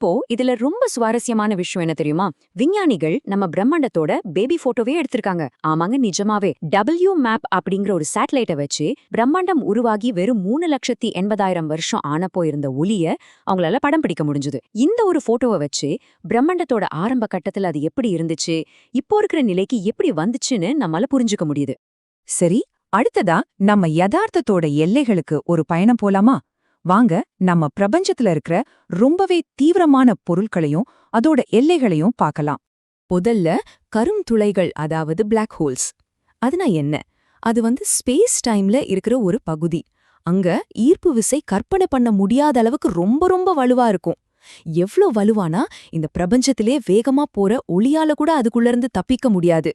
இப்போ இதுல ரொம்ப சுவாரஸ்யமான விஷயம் என்ன தெரியுமா? விஞ்ஞானிகள் நம்ம பிரம்மாண்டத்தோட பேபி போட்டோவே எடுத்திருக்காங்க. ஆமாங்க, நிஜமாவே. WMAP அப்படிங்கிற ஒரு சேட்டலைட்டை வச்சு பிரம்மாண்டம் உருவாகி வெறும் 3,80,000 வருஷம் ஆனப்போ இருந்த ஒளிய அவங்களால படம் பிடிக்க முடிஞ்சது. இந்த ஒரு போட்டோவை வச்சு பிரம்மாண்டத்தோட ஆரம்ப கட்டத்துல அது எப்படி இருந்துச்சு, இப்போ இருக்கிற நிலைக்கு எப்படி வந்துச்சுன்னு நம்மளால புரிஞ்சுக்க முடியுது. சரி, அடுத்ததா நம்ம யதார்த்தத்தோட எல்லைகளுக்கு ஒரு பயணம் போலாமா? வாங்க, நம்ம பிரபஞ்சத்துல இருக்கிற ரொம்பவே தீவிரமான பொருட்களையும் அதோட எல்லைகளையும் பார்க்கலாம். முதல்ல கருந்துளைகள், அதாவது பிளாக் ஹோல்ஸ். அதுனா என்ன? அது ஸ்பேஸ் டைம்ல இருக்கிற ஒரு பகுதி. அங்க ஈர்ப்பு விசை கற்பனை பண்ண முடியாத அளவுக்கு ரொம்ப ரொம்ப வலுவா இருக்கும். எவ்ளோ வலுவானா, இந்த பிரபஞ்சத்திலே வேகமா போற ஒளியால கூட அதுக்குள்ள இருந்து தப்பிக்க முடியாது.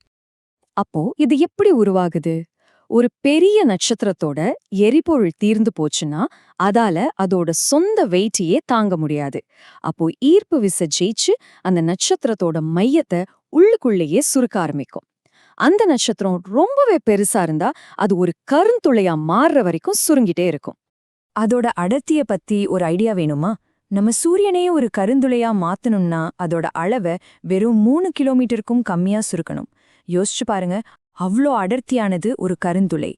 அப்போ இது எப்படி உருவாகுது? ஒரு பெரிய நட்சத்திரத்தோட எரிபொருள் தீர்ந்து போச்சுன்னா அதால அதோட சொந்த வெயிட்டையே தாங்க முடியாது. அப்போ ஈர்ப்பு விசை ஜெயிச்சு அந்த நட்சத்திரத்தோட மையத்தை உள்ளுக்குள்ளேயே சுருக்க ஆரம்பிக்கும். அந்த நட்சத்திரம் ரொம்பவே பெருசா இருந்தா அது ஒரு கருந்துளையா மாறுற வரைக்கும் சுருங்கிட்டே இருக்கும். அதோட அடர்த்திய பத்தி ஒரு ஐடியா வேணுமா? நம்ம சூரியனே ஒரு கருந்துளையா மாத்தணும்னா அதோட அளவை வெறும் 3 கிலோமீட்டருக்கும் கம்மியா சுருக்கணும். யோசிச்சு பாருங்க, அவ்ளோ அடர்த்தியானது ஒரு கருந்துளை.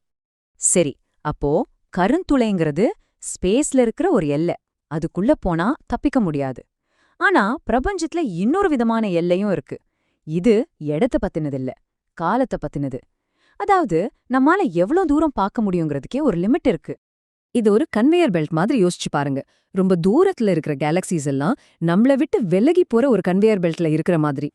சரி, அப்போ கருந்துளைங்கிறது ஸ்பேஸ்ல இருக்கிற ஒரு எல்லை. அதுக்குள்ள போனா தப்பிக்க முடியாது. ஆனா பிரபஞ்சத்துல இன்னொரு விதமான எல்லையும் இருக்கு. இது இடத்த பத்தினதில்ல, காலத்தை பத்தினது. அதாவது நம்மால எவ்வளவு தூரம் பார்க்க முடியுங்கிறதுக்கே ஒரு லிமிட் இருக்கு. இது ஒரு கன்வேயர் பெல்ட் மாதிரி யோசிச்சு பாருங்க. ரொம்ப தூரத்துல இருக்கிற கேலக்சிஸ் எல்லாம் நம்மள விட்டு விலகி போற ஒரு கன்வேயர் பெல்ட்ல இருக்கிற மாதிரி.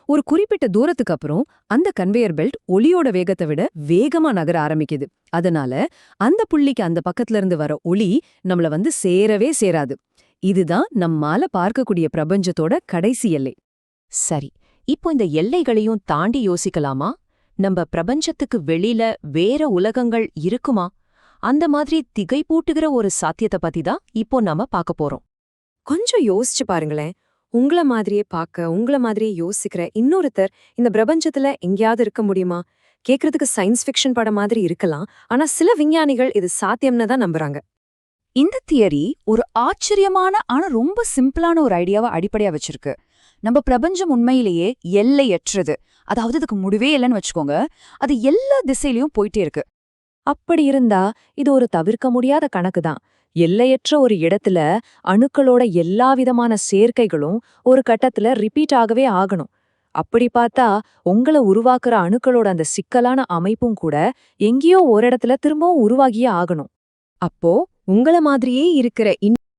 ஒரு குறிப்பிட்ட தூரத்துக்கு அப்புறம் அந்த கன்வேயர் பெல்ட் ஒளியோட வேகத்தை விட வேகமா நகர ஆரம்பிக்குது. அதனால அந்த புள்ளிக்கு அந்த பக்கத்துல இருந்து வர ஒளி நம்மள சேரவே சேராது. இதுதான் நம்மால பார்க்கக்கூடிய பிரபஞ்சத்தோட கடைசி எல்லை. சரி, இப்போ இந்த எல்லைகளையும் தாண்டி யோசிக்கலாமா? நம்ம பிரபஞ்சத்துக்கு வெளியில வேற உலகங்கள் இருக்குமா? அந்த மாதிரி திகைப்பூட்டுகிற ஒரு சாத்தியத்தை பத்தி தான் இப்போ நாம பார்க்க போறோம். கொஞ்சம் யோசிச்சு பாருங்களேன். உங்கள மாதிரியே பார்க்க, உங்கள மாதிரியே யோசிக்கிற இன்னொருத்தர் இந்த பிரபஞ்சத்துல எங்கேயாவது இருக்க முடியுமா? கேக்குறதுக்கு சயின்ஸ் ஃபிக்ஷன் படம் மாதிரி இருக்கலாம். ஆனா சில விஞ்ஞானிகள் இது சாத்தியம்னு தான் நம்புறாங்க. இந்த தியரி ஒரு ஆச்சரியமான ஆனா ரொம்ப சிம்பிளான ஒரு ஐடியாவை அடிப்படையா வச்சிருக்கு. நம்ம பிரபஞ்சம் உண்மையிலேயே எல்லையற்றது. அதாவது அதுக்கு முடிவே இல்லைன்னு வச்சுக்கோங்க. அது எல்லா திசையிலயும் போயிட்டே இருக்கு. அப்படி இருந்தா இது ஒரு தவிர்க்க முடியாத கணக்கு தான். எல்லையற்ற ஒரு இடத்துல அணுக்களோட எல்லா விதமான சேர்க்கைகளும் ஒரு கட்டத்துல ரிப்பீட் ஆகவே ஆகணும். அப்படி பார்த்தா உங்களை உருவாக்குற அணுக்களோட அந்த சிக்கலான அமைப்பும் கூட எங்கேயோ ஒரு இடத்துல திரும்பவும் உருவாகியே ஆகணும். அப்போ உங்கள மாதிரியே இருக்கிற